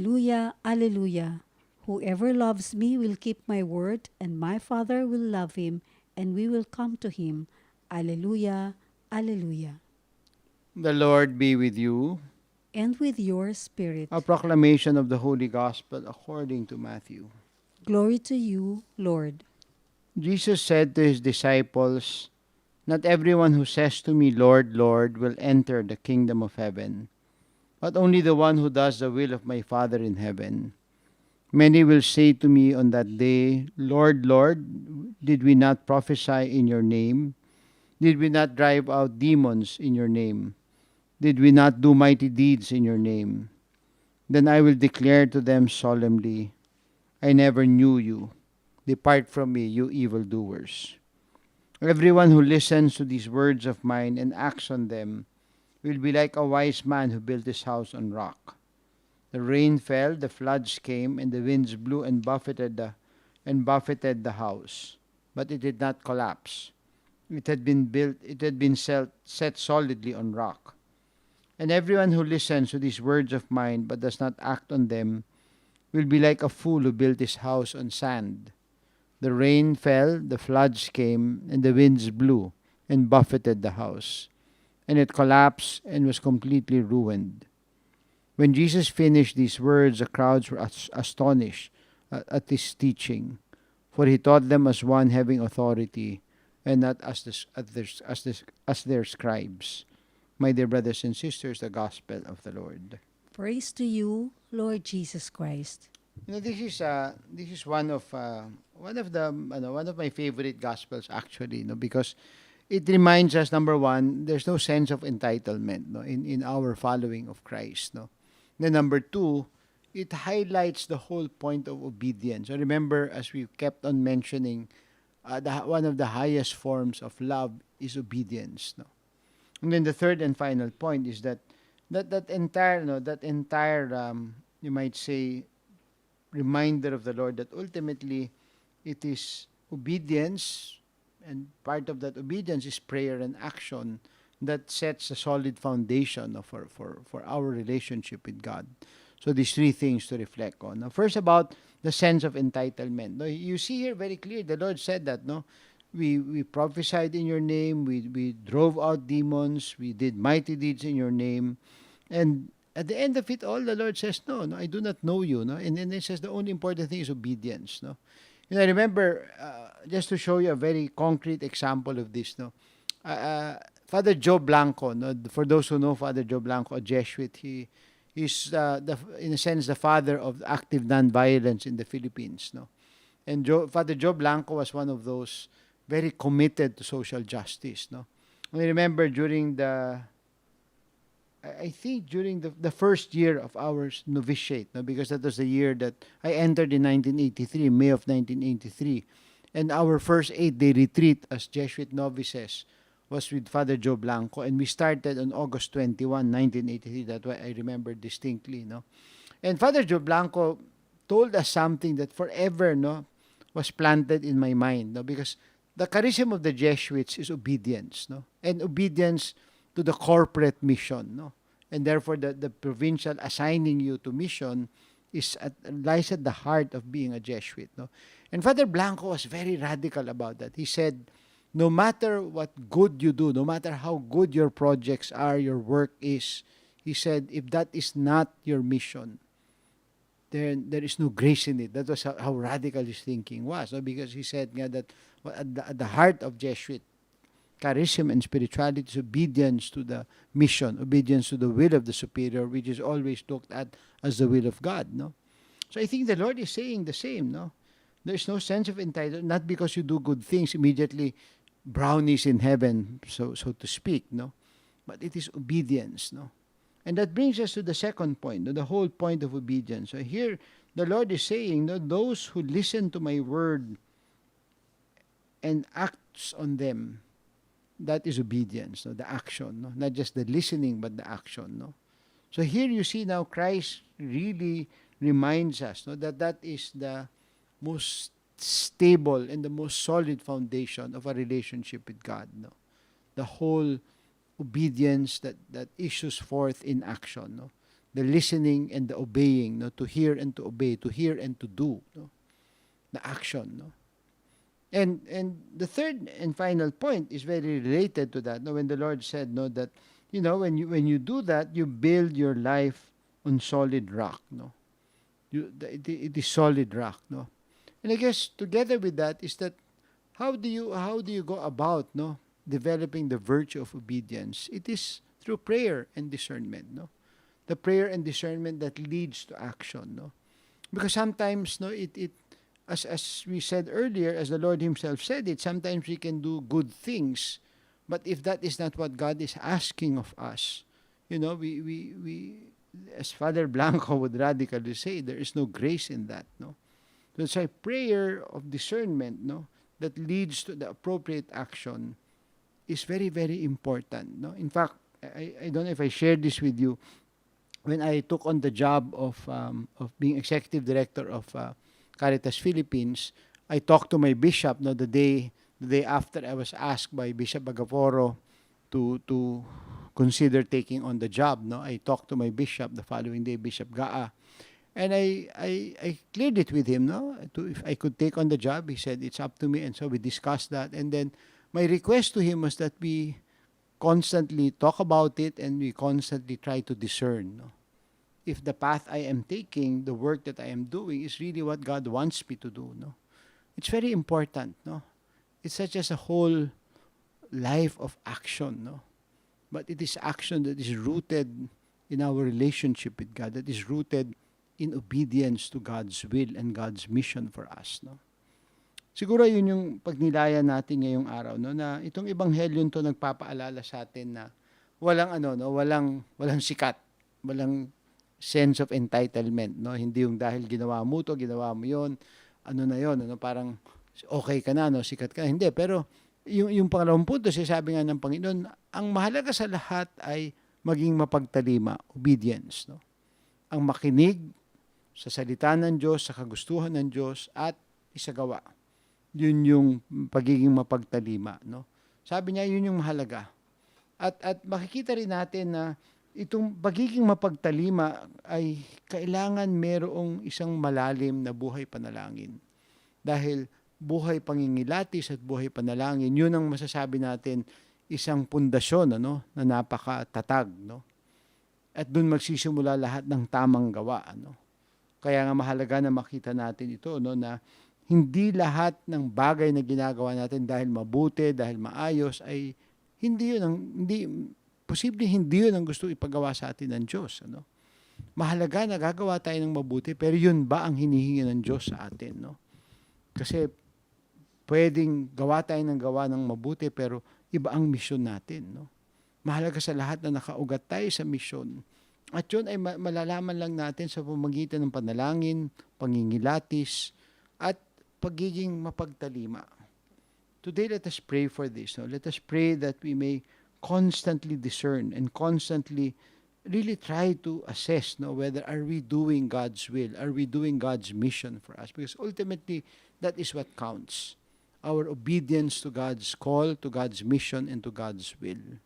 Alleluia, Alleluia. Whoever loves me will keep my word, and my Father will love him, and we will come to him. Alleluia, Alleluia. The Lord be with you. And with your A spirit. proclamation of the Holy Gospel according to Matthew. Glory to you, Lord. Jesus said to his disciples, "Not everyone who says to me, 'Lord, Lord,' will enter the kingdom of heaven, but only the one who does the will of my Father in heaven. Many will say to me on that day, 'Lord, Lord, did we not prophesy in your name? Did we not drive out demons in your name? Did we not do mighty deeds in your name?' Then I will declare to them solemnly, 'I never knew you. Depart from me, you evildoers.' Everyone who listens to these words of mine and acts on them will be like a wise man who built his house on rock. The rain fell, the floods came, and the winds blew and buffeted the house, but it did not collapse. It had been set solidly on rock. And everyone who listens to these words of mine but does not act on them will be like a fool who built his house on sand. The rain fell, the floods came, and the winds blew and buffeted the house, and it collapsed and was completely ruined." When Jesus finished these words, the crowds were astonished at his teaching, for he taught them as one having authority, and not as their scribes. My dear brothers and sisters, the Gospel of the Lord. Praise to you, Lord Jesus Christ. This is one of my favorite Gospels actually, no, because it reminds us, number one, there's no sense of entitlement, no, in our following of Christ, no. Then number two, it highlights the whole point of obedience. So remember, as we kept on mentioning, one of the highest forms of love is obedience, no. And then the third and final point is that entire, no, that entire you might say reminder of the Lord that ultimately it is obedience, and part of that obedience is prayer and action that sets a solid foundation for our relationship with God. So these three things to reflect on. Now, first, about the sense of entitlement. Now, you see here very clear, the Lord said that, no, we prophesied in your name, we drove out demons, we did mighty deeds in your name, and at the end of it all, the Lord says, "No, no, I do not know you." No, and then it says the only important thing is obedience. No, I remember just to show you a very concrete example of this. No, Father Joe Blanco. No, for those who know Father Joe Blanco, a Jesuit, he's in a sense the father of active nonviolence in the Philippines. No, and Father Joe Blanco was one of those very committed to social justice. No, I remember during I think during the first year of our novitiate, no, because that was the year that I entered in 1983, May of 1983. And our first 8-day retreat as Jesuit novices was with Father Joe Blanco. And we started on August 21, 1983. That's why I remember distinctly. No? And Father Joe Blanco told us something that forever, no, was planted in my mind. No? Because the charism of the Jesuits is obedience. No? And obedience to the corporate mission, no? And therefore, the provincial assigning you to mission lies at the heart of being a Jesuit, no? And Father Blanco was very radical about that. He said, no matter what good you do, no matter how good your projects are, your work is, he said, if that is not your mission, then there is no grace in it. That was how radical his thinking was, no? Because he said that at the heart of Jesuit charism and spirituality is obedience to the mission, obedience to the will of the superior, which is always looked at as the will of God, no? So I think the Lord is saying the same, no? There's no sense of entitlement, not because you do good things, immediately brownies in heaven, so to speak, no? But it is obedience, no? And that brings us to the second point, no? The whole point of obedience. So here, the Lord is saying, no, those who listen to my word and acts on them, that is obedience, no? The action, no? Not just the listening, but the action, no? So here you see now Christ really reminds us, no, that is the most stable and the most solid foundation of a relationship with God, no? The whole obedience that issues forth in action, no? the listening and the obeying, no, to hear and to obey, to hear and to do, no, the action, no. And the third and final point is very related to that. No, when the Lord said, no, that when you do that, you build your life on solid rock, no. It is solid rock, no. And I guess together with that is that how do you go about, no, developing the virtue of obedience? It is through prayer and discernment, no. The prayer and discernment that leads to action, no. Because sometimes, no, it as we said earlier, as the Lord Himself said it, sometimes we can do good things, but if that is not what God is asking of us, we as Father Blanco would radically say, there is no grace in that, no. So it's a prayer of discernment, no, that leads to the appropriate action is very, very important, no. In fact, I don't know if I shared this with you. When I took on the job of being executive director of Caritas Philippines, I talked to my bishop, no, the day after I was asked by Bishop Agaporo to consider taking on the job, no. I talked to my bishop the following day, Bishop Gaa, and I cleared it with him, no, if I could take on the job. He said it's up to me, and so we discussed that, and then my request to him was that we constantly talk about it and we constantly try to discern, no, if the path I am taking, the work that I am doing, is really what God wants me to do, no. It's very important, no. It's such as a whole life of action, no. But it is action that is rooted in our relationship with God, that is rooted in obedience to God's will and God's mission for us, no. Siguro yun yung pagnilayan natin ngayong araw, no, na itong ebanghelyo to nagpapaalala sa atin na walang sikat, walang sense of entitlement, no. Hindi yung dahil ginawa mo to, ginawa mo yon, parang okay ka na, no, sikat ka na. Hindi, pero yung pangalawang punto, sabi nga ng Panginoon, ang mahalaga sa lahat ay maging mapagtalima, obedience, no. Ang makinig sa salita ng Diyos, sa kagustuhan ng Diyos, at isagawa. Yun yung pagiging mapagtalima, no. Sabi niya, yun yung mahalaga. At makikita rin natin na itong pagiging mapagtalima ay kailangan merong isang malalim na buhay panalangin. Dahil buhay pangingilatis at buhay panalangin, yun ang masasabi natin isang pundasyon, na napakatatag, no. At doon magsisimula lahat ng tamang gawa, no. Kaya nga mahalaga na makita natin ito, no, na hindi lahat ng bagay na ginagawa natin dahil mabuti, dahil maayos, ay hindi yun ang gusto ipagawa sa atin ng Diyos, ano. Mahalaga na gagawa tayo ng mabuti, pero yun ba ang hinihingi ng Diyos sa atin, no? Kasi pwedeng gawa tayo ng mabuti, pero iba ang misyon natin, no? Mahalaga sa lahat na nakaugat tayo sa misyon. At yun ay malalaman lang natin sa pamamagitan ng panalangin, pangingilatis, at pagiging mapagtalima. Today, let us pray for this, no? Let us pray that we may constantly discern and constantly really try to assess, no, whether are we doing God's will, are we doing God's mission for us, because ultimately that is what counts, our obedience to God's call, to God's mission, and to God's will.